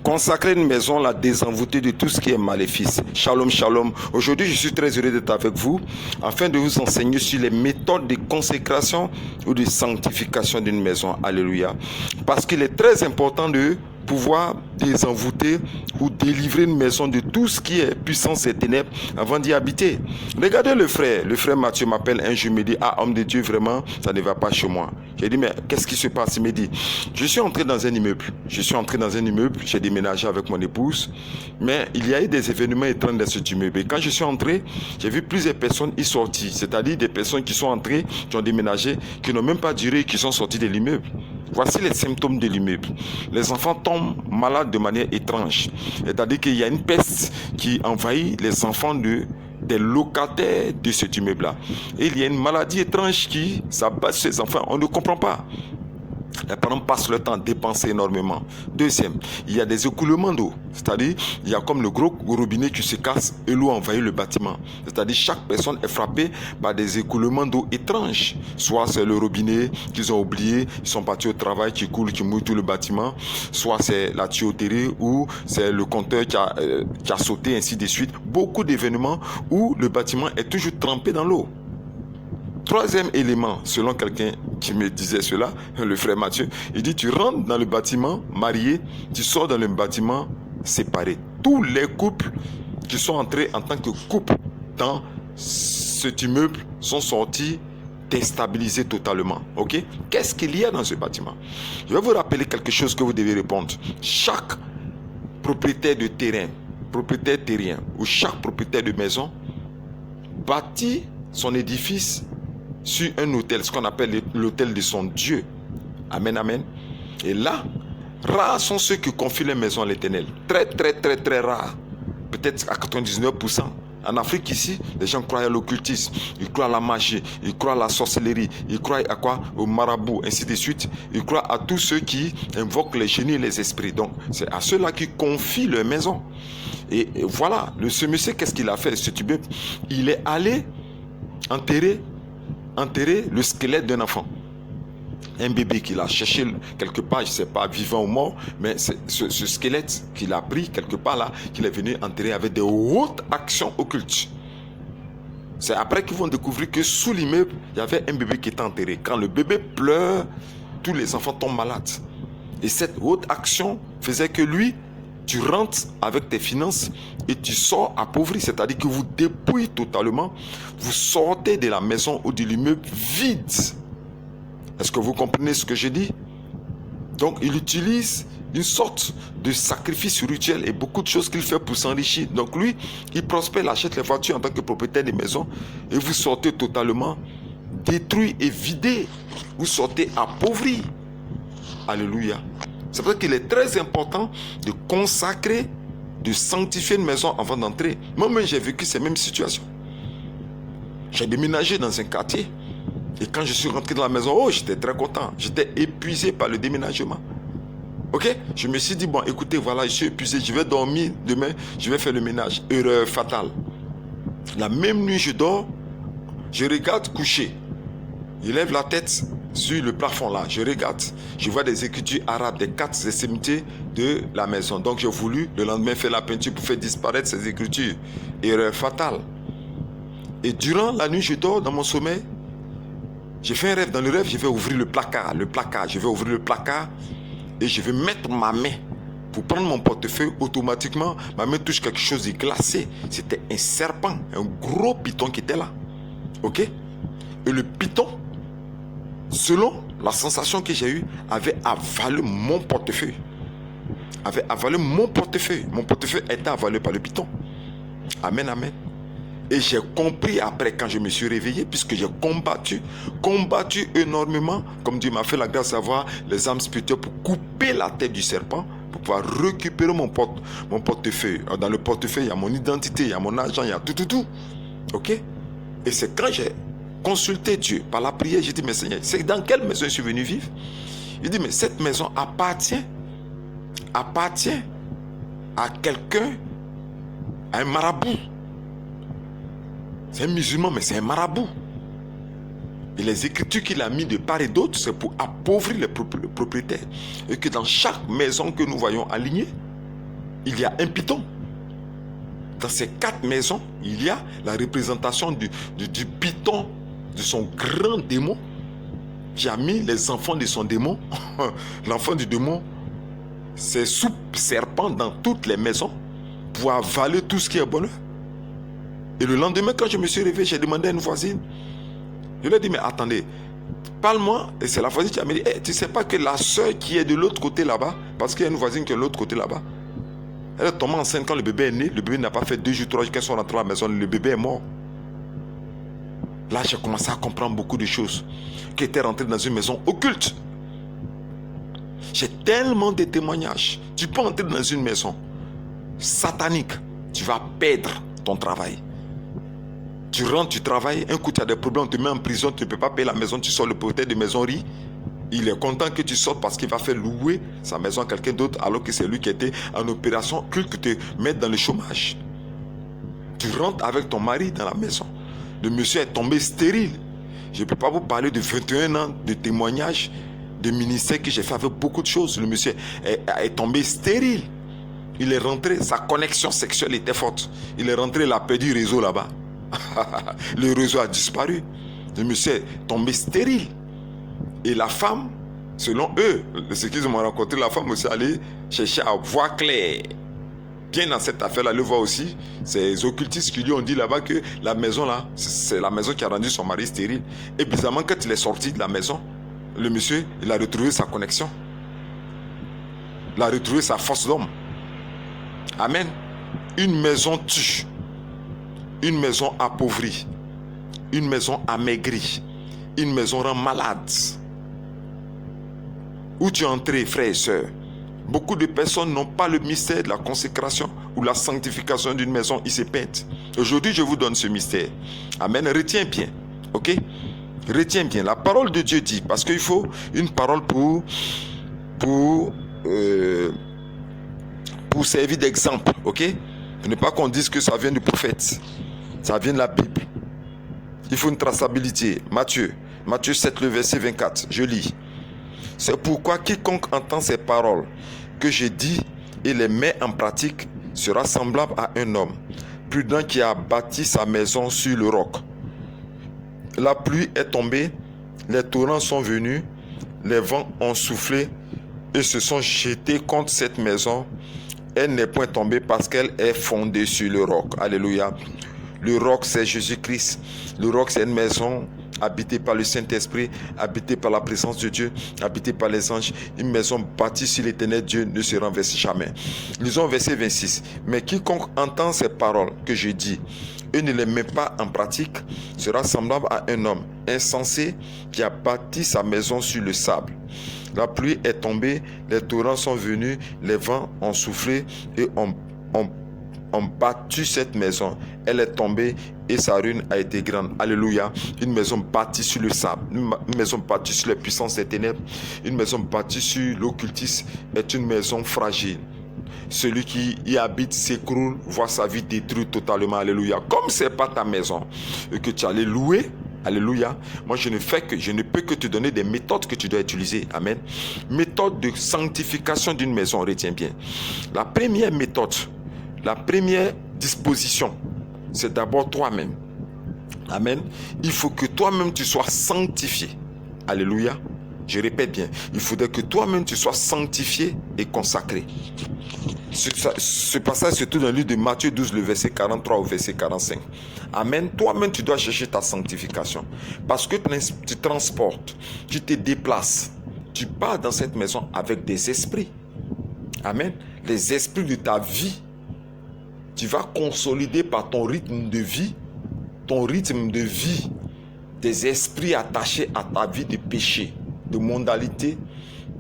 Consacrer une maison, la désenvoûter de tout ce qui est maléfice. Shalom, shalom. Aujourd'hui, je suis très heureux d'être avec vous afin de vous enseigner sur les méthodes de consécration ou de sanctification d'une maison. Alléluia. Parce qu'il est très important de pouvoir désenvoûter ou délivrer une maison de tout ce qui est puissance et ténèbres avant d'y habiter. Regardez le frère Mathieu m'appelle un jour, me dit: ah, homme de Dieu, vraiment ça ne va pas chez moi. J'ai dit: mais qu'est-ce qui se passe? Il me dit: je suis entré dans un immeuble, j'ai déménagé avec mon épouse, mais il y a eu des événements étranges dans cet immeuble, et quand je suis entré, j'ai vu plusieurs personnes y sortir, c'est-à-dire des personnes qui sont entrées, qui ont déménagé, qui n'ont même pas duré, qui sont sorties de l'immeuble. Voici les symptômes de l'immeuble. Les enfants tombent malades de manière étrange. C'est-à-dire qu'il y a une peste qui envahit les enfants des locataires de cet immeuble-là. Et il y a une maladie étrange qui s'abat sur ces enfants. On ne comprend pas. Les parents passent le temps à dépenser énormément. Deuxième, il y a des écoulements d'eau. C'est-à-dire, il y a comme le gros robinet qui se casse et l'eau envahit le bâtiment. C'est-à-dire, chaque personne est frappée par des écoulements d'eau étranges. Soit c'est le robinet qu'ils ont oublié, ils sont partis au travail, qui coule, qui mouille tout le bâtiment. Soit c'est la tuyauterie ou c'est le compteur qui a sauté, ainsi de suite. Beaucoup d'événements où le bâtiment est toujours trempé dans l'eau. Troisième élément, selon quelqu'un qui me disait cela, le frère Mathieu, il dit: tu rentres dans le bâtiment marié, tu sors dans le bâtiment séparé. Tous les couples qui sont entrés en tant que couple dans cet immeuble sont sortis déstabilisés totalement. Ok? Qu'est-ce qu'il y a dans ce bâtiment? Je vais vous rappeler quelque chose que vous devez répondre. Chaque propriétaire de terrain, propriétaire terrien ou chaque propriétaire de maison bâtit son édifice sur un hôtel, ce qu'on appelle l'hôtel de son Dieu. Amen, amen. Et là, rares sont ceux qui confient les maisons à l'Éternel. Très, très, très, très rares. Peut-être à 99%. En Afrique ici, les gens croient à l'occultisme, ils croient à la magie, ils croient à la sorcellerie, ils croient à quoi? Au marabout, ainsi de suite. Ils croient à tous ceux qui invoquent les génies et les esprits. Donc, c'est à ceux-là qui confient leur maison. Et voilà, ce monsieur, qu'est-ce qu'il a fait? Ce type, il est allé enterrer le squelette d'un enfant. Un bébé qu'il a cherché quelque part, je ne sais pas, vivant ou mort, mais c'est ce squelette qu'il a pris quelque part là, qu'il est venu enterrer avec des hautes actions occultes. C'est après qu'ils vont découvrir que sous l'immeuble, il y avait un bébé qui était enterré. Quand le bébé pleure, tous les enfants tombent malades. Et cette haute action faisait que lui, tu rentres avec tes finances et tu sors appauvri, c'est-à-dire que vous dépouillez totalement, vous sortez de la maison ou de l'immeuble vide. Est-ce que vous comprenez ce que je dis? Donc il utilise une sorte de sacrifice rituel et beaucoup de choses qu'il fait pour s'enrichir. Donc lui, il prospère, il achète les voitures en tant que propriétaire de maison et vous sortez totalement détruit et vidé. Vous sortez appauvri. Alléluia. C'est pour ça qu'il est très important de consacrer, de sanctifier une maison avant d'entrer. Moi-même, j'ai vécu ces mêmes situations. J'ai déménagé dans un quartier. Et quand je suis rentré dans la maison, oh, j'étais très content. J'étais épuisé par le déménagement. Ok? Je me suis dit, bon, écoutez, voilà, je suis épuisé. Je vais dormir demain. Je vais faire le ménage. Erreur fatale. La même nuit, je dors. Je regarde coucher. Je lève la tête sur le plafond là, je regarde, je vois des écritures arabes, des cartes sémitiques de la maison. Donc j'ai voulu le lendemain faire la peinture pour faire disparaître ces écritures. Erreur fatale. Et durant la nuit, je dors dans mon sommeil. J'ai fait un rêve. Dans le rêve, je vais ouvrir le placard. Je vais ouvrir le placard et je vais mettre ma main pour prendre mon portefeuille. Automatiquement, ma main touche quelque chose de glacé. C'était un serpent, un gros python qui était là. Ok? Et le python, selon la sensation que j'ai eue, avait avalé mon portefeuille. Mon portefeuille était avalé par le python. Amen, amen. Et j'ai compris après, quand je me suis réveillé, puisque j'ai combattu énormément, comme Dieu m'a fait la grâce d'avoir les âmes spirituelles pour couper la tête du serpent, pour pouvoir récupérer mon portefeuille. Dans le portefeuille, il y a mon identité, il y a mon argent, il y a tout. Ok? Et c'est quand j'ai consulté Dieu par la prière, j'ai dit: mais Seigneur, c'est dans quelle maison je suis venu vivre? Il dit: mais cette maison appartient à quelqu'un, à un marabout. C'est un musulman, mais c'est un marabout. Et les écritures qu'il a mis de part et d'autre, c'est pour appauvrir les propriétaires. Et que dans chaque maison que nous voyons alignée, il y a un python. Dans ces 4 maisons, il y a la représentation du python, de son grand démon, qui a mis les enfants de son démon. L'enfant du démon, c'est sous serpent dans toutes les maisons pour avaler tout ce qui est bonheur. Et le lendemain, quand je me suis réveillé, j'ai demandé à une voisine. Je lui ai dit, mais attendez, parle-moi. Et c'est la voisine qui m'a dit, tu sais pas que la soeur qui est de l'autre côté là-bas, parce qu'il y a une voisine qui est de l'autre côté là-bas, elle est tombée enceinte quand le bébé est né. Le bébé n'a pas fait 2 jours, 3 jours qu'elles sont rentrées à la maison. Le bébé est mort. Là, j'ai commencé à comprendre beaucoup de choses qui étaient rentrées dans une maison occulte. J'ai tellement de témoignages. Tu peux entrer dans une maison satanique. Tu vas perdre ton travail. Tu rentres, tu travailles. Un coup, tu as des problèmes. On te met en prison. Tu ne peux pas payer la maison. Tu sors le propriétaire de maison rit. Il est content que tu sortes parce qu'il va faire louer sa maison à quelqu'un d'autre alors que c'est lui qui était en opération que te mettre dans le chômage. Tu rentres avec ton mari dans la maison. Le monsieur est tombé stérile. Je ne peux pas vous parler de 21 ans de témoignages, de ministère que j'ai fait avec beaucoup de choses. Le monsieur est tombé stérile. Il est rentré, sa connexion sexuelle était forte. Il est rentré, il a perdu le réseau là-bas. Le réseau a disparu. Le monsieur est tombé stérile. Et la femme, selon eux, ce qu'ils m'ont rencontré, la femme aussi allait chercher à voir clair. Bien dans cette affaire-là, le voit aussi, ces occultistes qui lui ont dit là-bas que la maison là, c'est la maison qui a rendu son mari stérile. Et bizarrement, quand il est sorti de la maison, le monsieur, il a retrouvé sa connexion. Il a retrouvé sa force d'homme. Amen. Une maison tue. Une maison appauvrie. Une maison amaigrie. Une maison rend malade. Où tu es entré, frères et sœurs? Beaucoup de personnes n'ont pas le mystère de la consécration ou la sanctification d'une maison. Ils se peintent. Aujourd'hui, je vous donne ce mystère. Amen. Retiens bien. Ok? Retiens bien. La parole de Dieu dit, parce qu'il faut une parole pour servir d'exemple. Ok? Ne pas qu'on dise que ça vient du prophète. Ça vient de la Bible. Il faut une traçabilité. Matthieu 7, le verset 24. Je lis. C'est pourquoi quiconque entend ces paroles que j'ai dit et les met en pratique sera semblable à un homme prudent qui a bâti sa maison sur le roc. La pluie est tombée, les torrents sont venus, les vents ont soufflé et se sont jetés contre cette maison. Elle n'est point tombée parce qu'elle est fondée sur le roc. Alléluia. Le roc, c'est Jésus-Christ. Le roc, c'est une maison habitée par le Saint-Esprit, habitée par la présence de Dieu, habitée par les anges. Une maison bâtie sur l'Éternel Dieu ne se renverse jamais. Lisons verset 26. Mais quiconque entend ces paroles que je dis et ne les met pas en pratique sera semblable à un homme insensé qui a bâti sa maison sur le sable. La pluie est tombée, les torrents sont venus, les vents ont soufflé et ont battu cette maison. Elle est tombée et sa ruine a été grande. Alléluia. Une maison bâtie sur le sable, une maison bâtie sur les puissances des ténèbres, une maison bâtie sur l'occultisme est une maison fragile. Celui qui y habite s'écroule, voit sa vie détruite totalement. Alléluia. Comme ce n'est pas ta maison et que tu allais louer, alléluia, moi je ne peux que te donner des méthodes que tu dois utiliser. Amen. Méthode de sanctification d'une maison, retiens bien. La première méthode, la première disposition, c'est d'abord toi-même. Amen. Il faut que toi-même tu sois sanctifié. Alléluia. Je répète bien, il faudrait que toi-même tu sois sanctifié et consacré. Ce passage se trouve dans le livre de Matthieu 12, le verset 43 au verset 45. Amen. Toi-même tu dois chercher ta sanctification. Parce que tu transportes, tu te déplaces, tu pars dans cette maison avec des esprits. Amen. Les esprits de ta vie. Tu vas consolider par ton rythme de vie, des esprits attachés à ta vie de péché, de mondalité,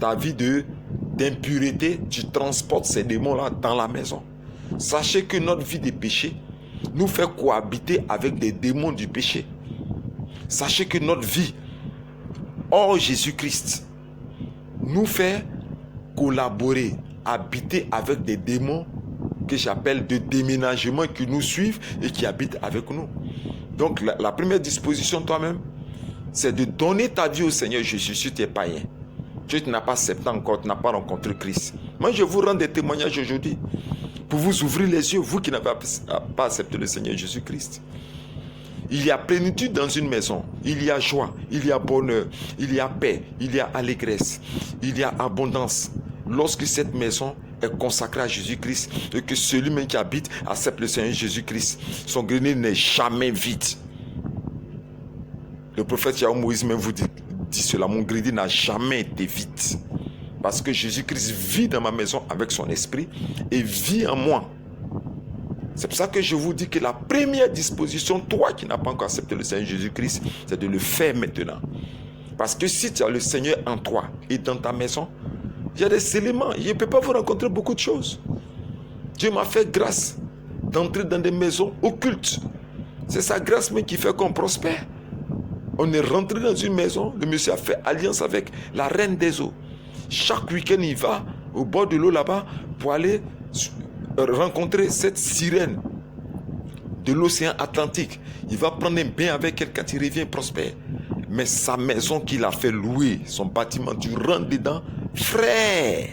ta vie d'impureté. Tu transportes ces démons-là dans la maison. Sachez que notre vie de péché nous fait cohabiter avec des démons du péché. Sachez que notre vie hors Jésus-Christ nous fait collaborer, habiter avec des démons que j'appelle de déménagement qui nous suivent et qui habitent avec nous. Donc la première disposition toi-même, c'est de donner ta vie au Seigneur Jésus si tu es païen. Tu n'as pas accepté encore, tu n'as pas rencontré Christ. Moi je vous rends des témoignages aujourd'hui. pour vous ouvrir les yeux, vous qui n'avez pas accepté le Seigneur Jésus-Christ. Il y a plénitude dans une maison, il y a joie, il y a bonheur, il y a paix, il y a allégresse, il y a abondance. Lorsque cette maison est consacrée à Jésus-Christ et que celui même qui habite accepte le Seigneur Jésus-Christ, son grenier n'est jamais vide. Le prophète Yahweh Moïse même vous dit cela, mon grenier n'a jamais été vide. Parce que Jésus-Christ vit dans ma maison avec son esprit et vit en moi. C'est pour ça que je vous dis que la première disposition, toi qui n'as pas encore accepté le Seigneur Jésus-Christ, c'est de le faire maintenant. Parce que si tu as le Seigneur en toi et dans ta maison, il y a des éléments. Je ne peux pas vous rencontrer beaucoup de choses. Dieu m'a fait grâce d'entrer dans des maisons occultes. C'est sa grâce même qui fait qu'on prospère. On est rentré dans une maison, le monsieur a fait alliance avec la reine des eaux. Chaque week-end, il va au bord de l'eau là-bas pour aller rencontrer cette sirène de l'océan Atlantique. Il va prendre un bain avec elle quand il revient prospère. Mais sa maison qu'il a fait louer, son bâtiment, tu rentres dedans, frère.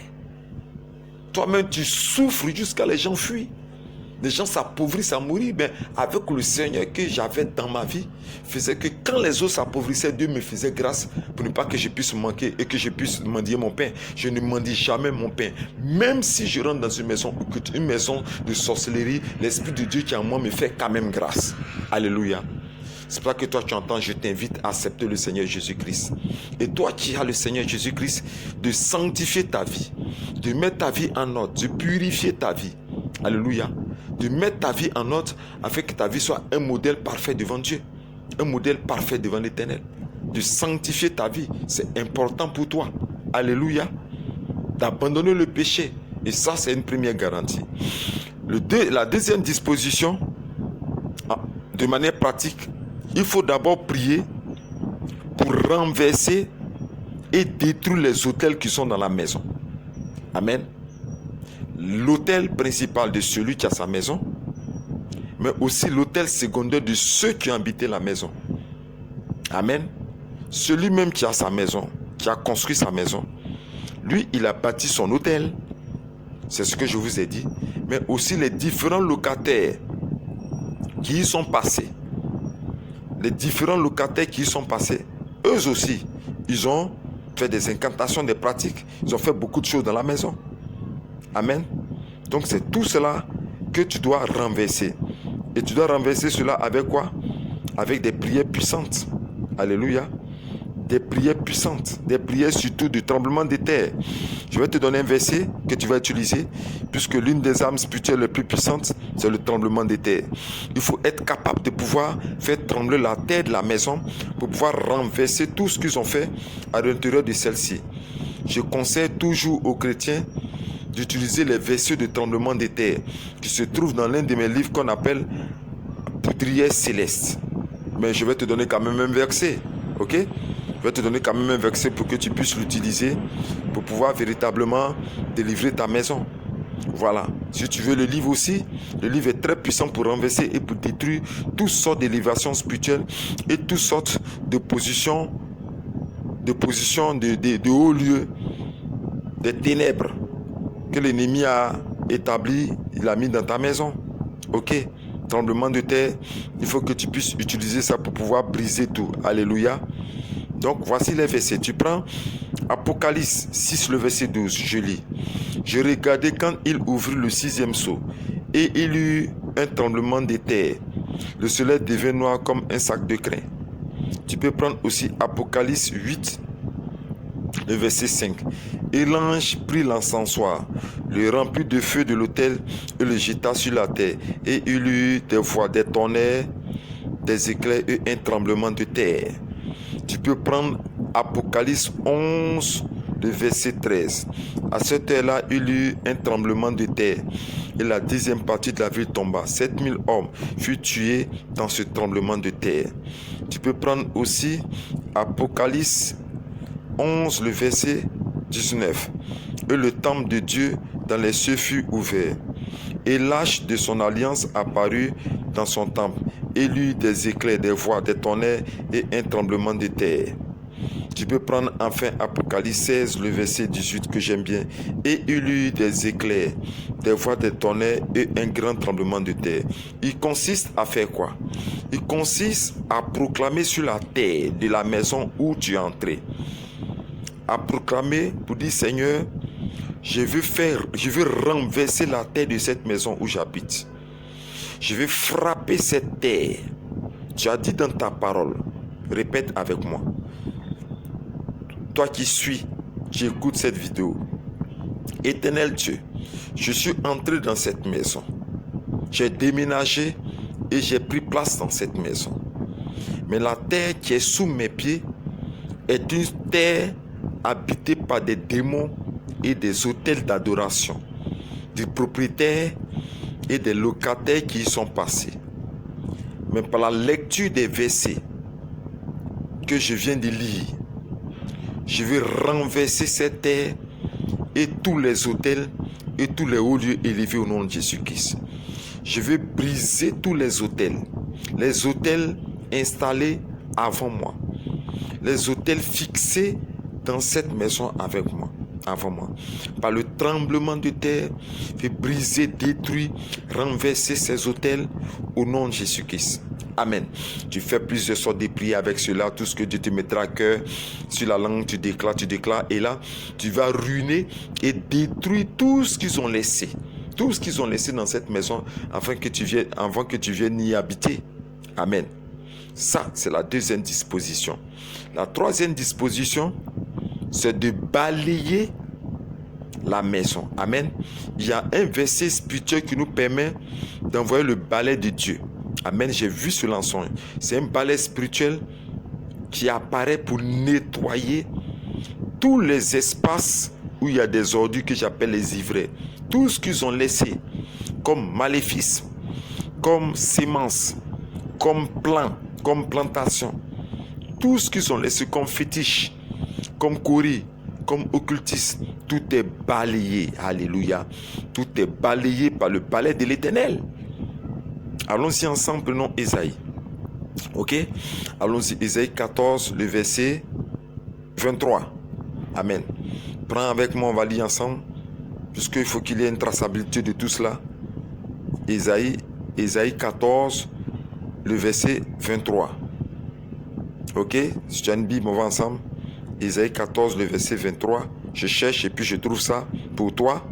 Toi-même, tu souffres jusqu'à les gens fuient. Les gens s'appauvrissent à mourir. Mais avec le Seigneur que j'avais dans ma vie, faisait que quand les autres s'appauvrissaient, Dieu me faisait grâce pour ne pas que je puisse manquer et que je puisse mendier mon pain. Je ne mendie jamais mon pain. Même si je rentre dans une maison occulte, une maison de sorcellerie, l'Esprit de Dieu qui est en moi me fait quand même grâce. Alléluia. C'est pour ça que toi tu entends, je t'invite à accepter le Seigneur Jésus-Christ. Et toi qui as le Seigneur Jésus-Christ, de sanctifier ta vie, de mettre ta vie en ordre, de purifier ta vie. Alléluia. De mettre ta vie en ordre afin que ta vie soit un modèle parfait devant Dieu. Un modèle parfait devant l'Éternel. De sanctifier ta vie, c'est important pour toi. Alléluia. D'abandonner le péché. Et ça, c'est une première garantie. La deuxième disposition, de manière pratique, il faut d'abord prier pour renverser et détruire les autels qui sont dans la maison. Amen. L'autel principal de celui qui a sa maison, mais aussi l'autel secondaire de ceux qui ont habité la maison. Amen. Celui même qui a sa maison, qui a construit sa maison, lui, il a bâti son autel. C'est ce que je vous ai dit. Mais aussi les différents locataires qui y sont passés. Les différents locataires qui y sont passés, eux aussi, ils ont fait des incantations, des pratiques. Ils ont fait beaucoup de choses dans la maison. Amen. Donc c'est tout cela que tu dois renverser. Et tu dois renverser cela avec quoi? Avec des prières puissantes. Alléluia. Des prières puissantes. Des prières surtout de tremblement de terre. Je vais te donner un verset que tu vas utiliser, puisque l'une des armes spirituelles les plus puissantes, c'est le tremblement de terre. Il faut être capable de pouvoir faire trembler la terre de la maison pour pouvoir renverser tout ce qu'ils ont fait à l'intérieur de celle-ci. Je conseille toujours aux chrétiens d'utiliser les versets de tremblement de terre qui se trouvent dans l'un de mes livres qu'on appelle Poudrière céleste. Mais je vais te donner quand même un verset, ok? Je vais te donner quand même un verset pour que tu puisses l'utiliser pour pouvoir véritablement délivrer ta maison. Voilà. Si tu veux le livre aussi, le livre est très puissant pour renverser et pour détruire toutes sortes d'élévations spirituelles et toutes sortes de positions de hauts lieux, des ténèbres que l'ennemi a établi, il a mis dans ta maison. Ok, tremblement de terre, il faut que tu puisses utiliser ça pour pouvoir briser tout. Alléluia. Donc voici les versets. Tu prends Apocalypse 6, le verset 12, je lis. Je regardais quand il ouvrit le 6e sceau, et il eut un tremblement de terre. Le soleil devint noir comme un sac de crin. Tu peux prendre aussi Apocalypse 8, le verset 5. Et l'ange prit l'encensoir, le remplit de feu de l'autel et le jeta sur la terre. Et il eut des voix, des tonnerres, des éclairs et un tremblement de terre. Tu peux prendre Apocalypse 11, le verset 13. À cette heure-là, il y eut un tremblement de terre et la deuxième partie de la ville tomba. 7000 hommes furent tués dans ce tremblement de terre. Tu peux prendre aussi Apocalypse 11, le verset 19. Et le temple de Dieu dans les cieux fut ouvert. Et l'arche de son alliance apparut dans son temple. Et il y eut des éclairs, des voix, des tonnerres et un tremblement de terre. Tu peux prendre enfin Apocalypse 16, le verset 18 que j'aime bien. Et il y eut des éclairs, des voix des tonnerres et un grand tremblement de terre. Il consiste à faire quoi? Il consiste à proclamer sur la terre de la maison où tu es entré. À proclamer pour dire Seigneur, je veux renverser la terre de cette maison où j'habite. Je vais frapper cette terre. Tu as dit dans ta parole, répète avec moi. Toi qui suis, qui écoutes cette vidéo. Éternel Dieu, je suis entré dans cette maison. J'ai déménagé et j'ai pris place dans cette maison. Mais la terre qui est sous mes pieds est une terre habitée par des démons et des hôtels d'adoration, des propriétaires et des locataires qui y sont passés. Mais par la lecture des versets que je viens de lire, je vais renverser cette terre et tous les hôtels et tous les hauts lieux élevés au nom de Jésus-Christ. Je vais briser tous les hôtels installés avant moi, les hôtels fixés dans cette maison avec moi, avant moi. Par le tremblement de terre, je vais briser, détruire, renverser ces hôtels au nom de Jésus-Christ. Amen. Tu fais plusieurs sortes de prières avec cela, tout ce que Dieu te mettra à cœur, sur la langue, tu déclares, et là, tu vas ruiner et détruire tout ce qu'ils ont laissé. Tout ce qu'ils ont laissé dans cette maison avant que tu viennes y habiter. Amen. Ça, c'est la deuxième disposition. La troisième disposition, c'est de balayer la maison. Amen. Il y a un verset spirituel qui nous permet d'envoyer le balai de Dieu. Amen. J'ai vu ce ensemble. C'est un balai spirituel qui apparaît pour nettoyer tous les espaces où il y a des ordures que j'appelle les ivraies. Tout ce qu'ils ont laissé comme maléfice, comme sémence, comme plan, comme plantation. Tout ce qu'ils ont laissé comme fétiche, comme courrier, comme occultisme, tout est balayé. Alléluia. Tout est balayé par le balai de l'Éternel. Allons-y ensemble, prenons Ésaïe. Ok? Allons-y, Ésaïe 14, le verset 23. Amen. Prends avec moi, on va lire ensemble, puisqu'il faut qu'il y ait une traçabilité de tout cela. Ésaïe 14, le verset 23. Ok? Si tu as une Bible, on va ensemble. Ésaïe 14, le verset 23. Je cherche et puis je trouve ça pour toi.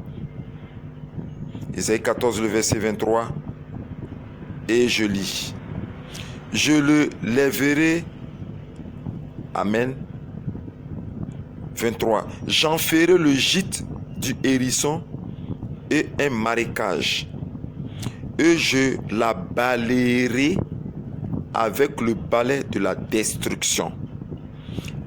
Ésaïe 14, le verset 23. Et je lis. Je le lèverai. Amen. 23. J'en ferai le gîte du hérisson et un marécage. Et je la balayerai avec le balai de la destruction.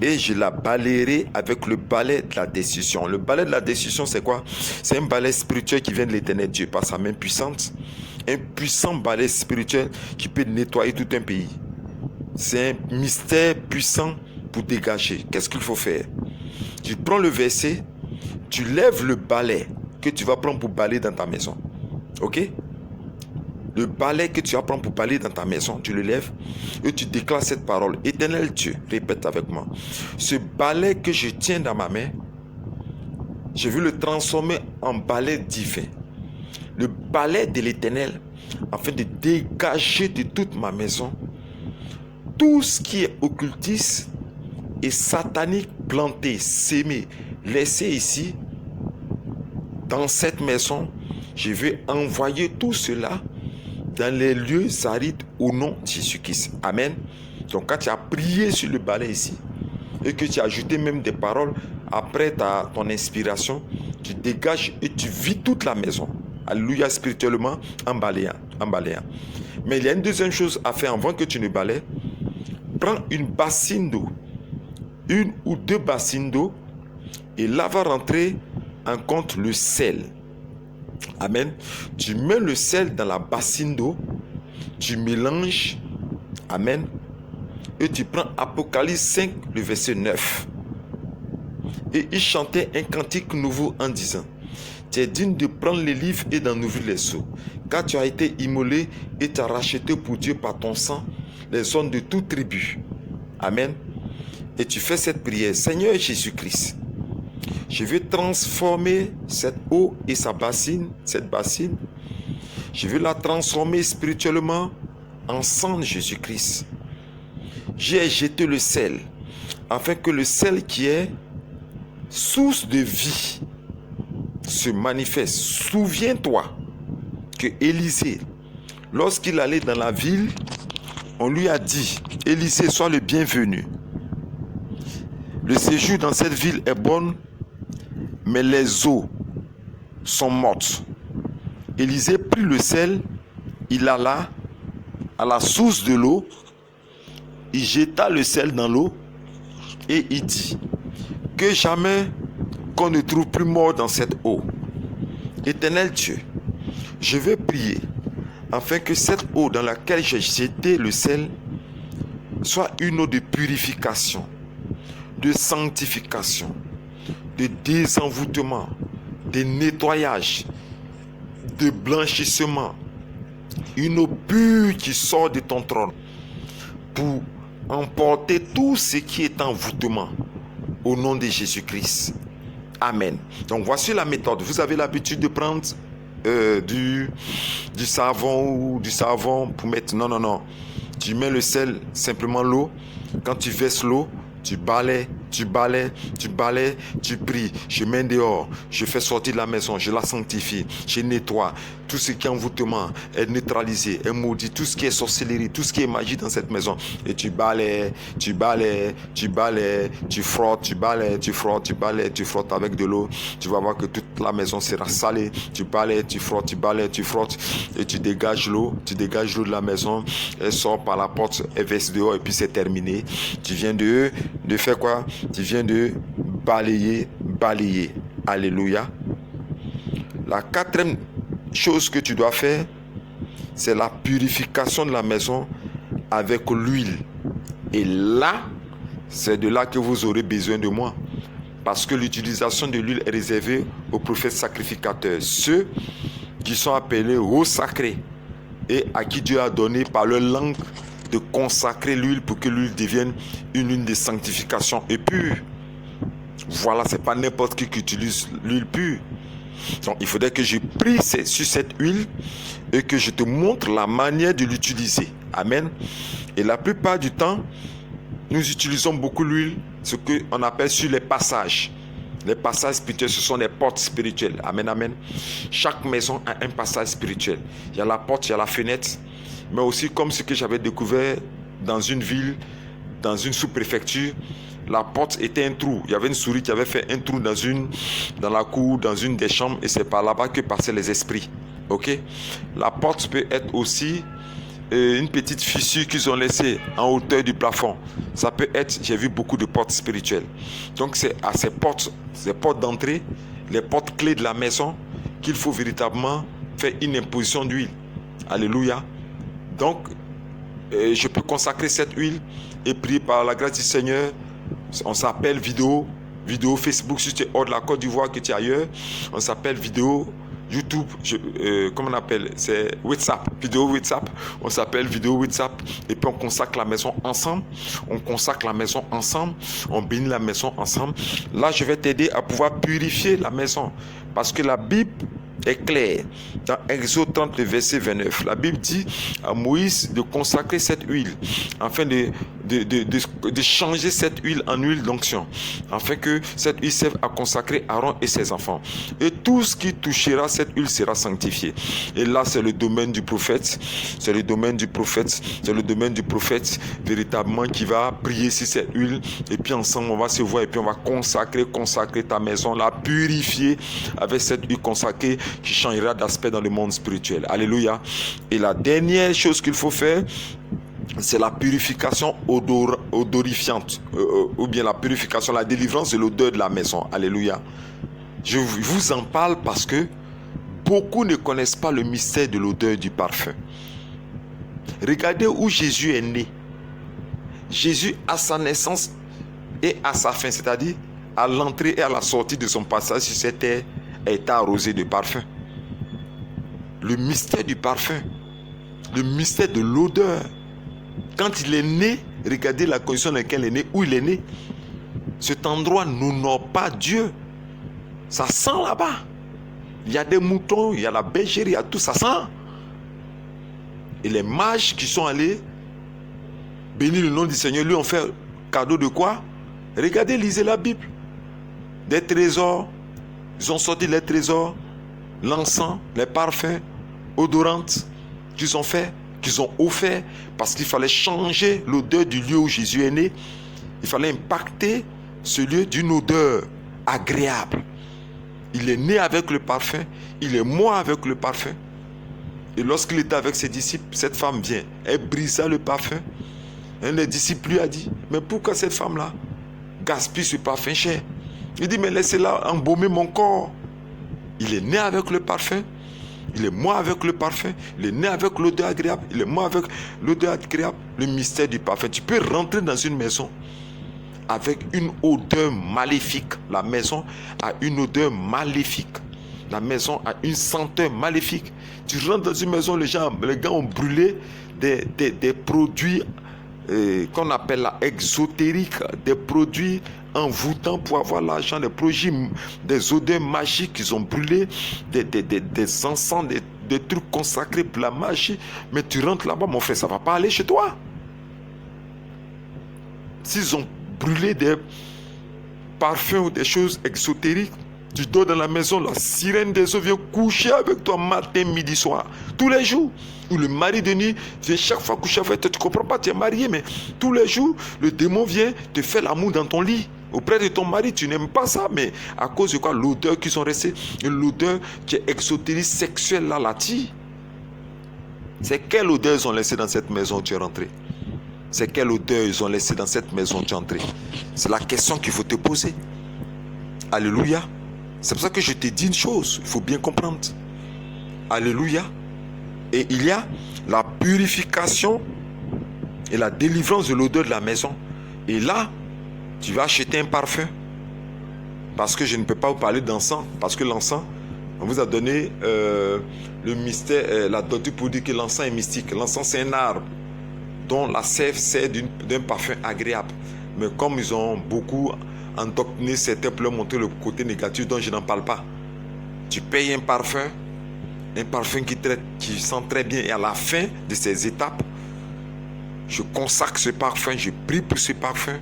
Et je la balayerai avec le balai de la destruction. Le balai de la destruction, c'est quoi? C'est un balai spirituel qui vient de l'Éternel Dieu par sa main puissante. Un puissant balai spirituel qui peut nettoyer tout un pays. C'est un mystère puissant pour dégager. Qu'est-ce qu'il faut faire? Tu prends le verset, tu lèves le balai que tu vas prendre pour balayer dans ta maison. Ok? Le balai que tu vas prendre pour balayer dans ta maison, tu le lèves et tu déclares cette parole. Éternel Dieu, répète avec moi. Ce balai que je tiens dans ma main, je veux le transformer en balai divin. Le balai de l'Éternel, afin de dégager de toute ma maison tout ce qui est occultiste et satanique planté, sémé, laissé ici, dans cette maison. Je vais envoyer tout cela dans les lieux arides au nom de Jésus-Christ. Amen. Donc quand tu as prié sur le balai ici, et que tu as ajouté même des paroles après ton inspiration, tu dégages et tu vides toute la maison. Alléluia, spirituellement, en balayant. Mais il y a une deuxième chose à faire avant que tu ne balayes. Prends une bassine d'eau, une ou deux bassines d'eau, et là va rentrer en compte le sel. Amen. Tu mets le sel dans la bassine d'eau, tu mélanges. Amen. Et tu prends Apocalypse 5, le verset 9. Et il chantait un cantique nouveau en disant: tu es digne de prendre les livres et d'en ouvrir les sceaux, car tu as été immolé et tu as racheté pour Dieu par ton sang les hommes de toute tribu. Amen. et tu fais cette prière. Seigneur Jésus-Christ, je veux transformer cette eau et cette bassine. Je veux la transformer spirituellement en sang de Jésus-Christ. J'ai jeté le sel, afin que le sel qui est source de vie se manifeste. Souviens-toi que Élisée, lorsqu'il allait dans la ville, on lui a dit, Élisée, sois le bienvenu. Le séjour dans cette ville est bon, mais les eaux sont mortes. Élisée prit le sel, il alla à la source de l'eau, il jeta le sel dans l'eau et il dit, que jamais qu'on ne trouve plus mort dans cette eau. Éternel Dieu, je vais prier afin que cette eau dans laquelle j'ai jeté le sel soit une eau de purification, de sanctification, de désenvoûtement, de nettoyage, de blanchissement, une eau pure qui sort de ton trône pour emporter tout ce qui est envoûtement au nom de Jésus-Christ. Amen. Donc voici la méthode. Vous avez l'habitude de prendre du savon ou du savon pour mettre... Non. Tu mets le sel, simplement l'eau. Quand tu verses l'eau, tu balais, tu pries, je mets dehors, je fais sortir de la maison, je la sanctifie, je nettoie. Tout ce qui est envoûtement est neutralisé, est maudit, tout ce qui est sorcellerie, tout ce qui est magie dans cette maison. Et tu balais, tu frottes, tu frottes avec de l'eau. Tu vas voir que toute la maison sera salée. Tu balais, tu frottes, et tu dégages l'eau de la maison. Elle sort par la porte, elle verse dehors et puis c'est terminé. Tu viens de faire quoi? Tu viens de balayer. Alléluia. La quatrième chose que tu dois faire, c'est la purification de la maison avec l'huile. Et là, c'est de là que vous aurez besoin de moi. Parce que l'utilisation de l'huile est réservée aux prophètes sacrificateurs, ceux qui sont appelés aux sacrés et à qui Dieu a donné par leur langue de consacrer l'huile pour que l'huile devienne une huile de sanctification et pure. Voilà, c'est pas n'importe qui utilise l'huile pure. Donc, il faudrait que je prie sur cette huile et que je te montre la manière de l'utiliser. Amen. Et la plupart du temps, nous utilisons beaucoup l'huile, ce qu'on appelle sur les passages. Les passages spirituels, ce sont des portes spirituelles. Amen, amen. Chaque maison a un passage spirituel. Il y a la porte, il y a la fenêtre. Mais aussi, comme ce que j'avais découvert dans une ville, dans une sous-préfecture, la porte était un trou. Il y avait une souris qui avait fait un trou dans la cour, dans une des chambres, et c'est par là-bas que passaient les esprits. Ok? La porte peut être aussi une petite fissure qu'ils ont laissée en hauteur du plafond. Ça peut être, j'ai vu beaucoup de portes spirituelles. Donc c'est à ces portes d'entrée, les portes clés de la maison, qu'il faut véritablement faire une imposition d'huile. Alléluia. Donc, je peux consacrer cette huile et prier par la grâce du Seigneur. On s'appelle vidéo Facebook, si tu es hors de la Côte d'Ivoire, que tu es ailleurs. On s'appelle vidéo YouTube, comment on appelle? C'est WhatsApp, vidéo WhatsApp. On s'appelle vidéo WhatsApp. Et puis on consacre la maison ensemble. On bénit la maison ensemble. Là, je vais t'aider à pouvoir purifier la maison. Parce que la Bible est claire. Dans Exode 30, verset 29, la Bible dit à Moïse de consacrer cette huile, afin de changer cette huile en huile d'onction, afin que cette huile serve à consacrer Aaron et ses enfants. Et tout ce qui touchera cette huile sera sanctifié. Et là, c'est le domaine du prophète. C'est le domaine du prophète véritablement qui va prier sur cette huile. Et puis ensemble, on va se voir et puis on va consacrer ta maison, la purifier avec cette huile consacrée qui changera d'aspect dans le monde spirituel. Alléluia. Et la dernière chose qu'il faut faire, c'est la purification odorifiante, ou bien la purification, la délivrance de l'odeur de la maison. Alléluia. Je vous en parle parce que beaucoup ne connaissent pas le mystère de l'odeur du parfum. Regardez où Jésus est né. Jésus, à sa naissance et à sa fin, c'est-à-dire à l'entrée et à la sortie de son passage sur cette terre, a été arrosé de parfum. Le mystère du parfum, le mystère de l'odeur. Quand il est né, Regardez la condition dans laquelle il est né, où il est né. Cet endroit n'honore pas Dieu. Ça sent là-bas. Il y a des moutons, il y a la bergerie, il y a tout, ça sent. Et les mages qui sont allés bénir le nom du Seigneur, lui ont fait cadeau de quoi? Regardez, lisez la Bible. Des trésors. Ils ont sorti les trésors, l'encens, les parfums, odorantes qu'ils ont fait, qu'ils ont offert, parce qu'il fallait changer l'odeur du lieu où Jésus est né. Il fallait impacter ce lieu d'une odeur agréable. Il est né avec le parfum, il est mort avec le parfum. Et lorsqu'il était avec ses disciples, cette femme vient, elle brisa le parfum. Un des disciples lui a dit, mais pourquoi cette femme-là gaspille ce parfum cher? Il dit, mais laissez-la embaumer mon corps. Il est né avec le parfum, il est mort avec le parfum, il est né avec l'odeur agréable, il est mort avec l'odeur agréable, le mystère du parfum. Tu peux rentrer dans une maison avec une odeur maléfique. La maison a une odeur maléfique. La maison a une senteur maléfique. Tu rentres dans une maison, les gars ont brûlé des produits qu'on appelle la exotérique, des produits envoûtants pour avoir l'argent, des produits, des odeurs magiques qu'ils ont brûlé, des encens, des trucs consacrés pour la magie. Mais tu rentres là-bas, mon frère, ça ne va pas aller chez toi. S'ils ont brûlé des parfums ou des choses exotériques, tu dors dans la maison, la sirène des eaux vient coucher avec toi matin, midi, soir, tous les jours. Ou le mari de nuit vient chaque fois coucher avec toi. Tu ne comprends pas, tu es marié, mais tous les jours, le démon vient te faire l'amour dans ton lit. Auprès de ton mari, tu n'aimes pas ça, mais à cause de quoi? L'odeur qu'ils sont restés, l'odeur qui est exotérique, sexuelle, là, tire. C'est quelle odeur ils ont laissé dans cette maison où tu es rentré? C'est quelle odeur ils ont laissé dans cette maison où tu es entré? C'est la question qu'il faut te poser. Alléluia. C'est pour ça que je te dis une chose, il faut bien comprendre. Alléluia. Et il y a la purification et la délivrance de l'odeur de la maison. Et là, tu vas acheter un parfum. Parce que je ne peux pas vous parler d'encens. Parce que l'encens, on vous a donné le mystère, la doctrine pour dire que l'encens est mystique. L'encens, c'est un arbre dont la sève sert d'un parfum agréable. Mais comme ils ont beaucoup endoctriné certains pour leur montrer le côté négatif dont je n'en parle pas. Tu payes un parfum qui sent très bien, et à la fin de ces étapes, je consacre ce parfum, je prie pour ce parfum.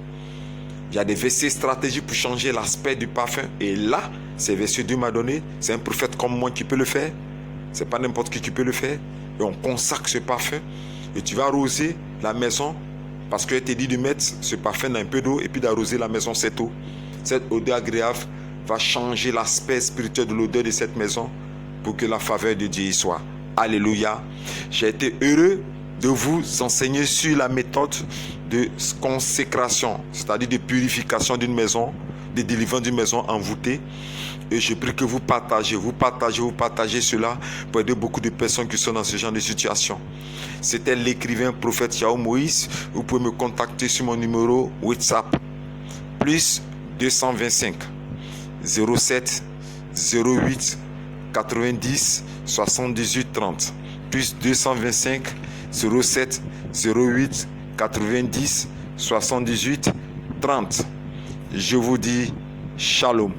Il y a des versets stratégiques pour changer l'aspect du parfum, et là, ces versets Dieu m'a donné, c'est un prophète comme moi qui peut le faire, c'est pas n'importe qui peut le faire, et on consacre ce parfum, et tu vas arroser la maison, parce que je t'ai dit de mettre ce parfum dans un peu d'eau, et puis d'arroser la maison cette eau. Cette odeur agréable va changer l'aspect spirituel de l'odeur de cette maison, pour que la faveur de Dieu y soit. Alléluia. J'ai été heureux de vous enseigner sur la méthode de consécration, c'est-à-dire de purification d'une maison, de délivrance d'une maison envoûtée. Et je prie que vous partagez cela pour aider beaucoup de personnes qui sont dans ce genre de situation. C'était l'écrivain prophète Yahou Moïse. Vous pouvez me contacter sur mon numéro WhatsApp. Plus 225 07 08 90 78 30 plus 225 07 08 90 78 30. Je vous dis shalom.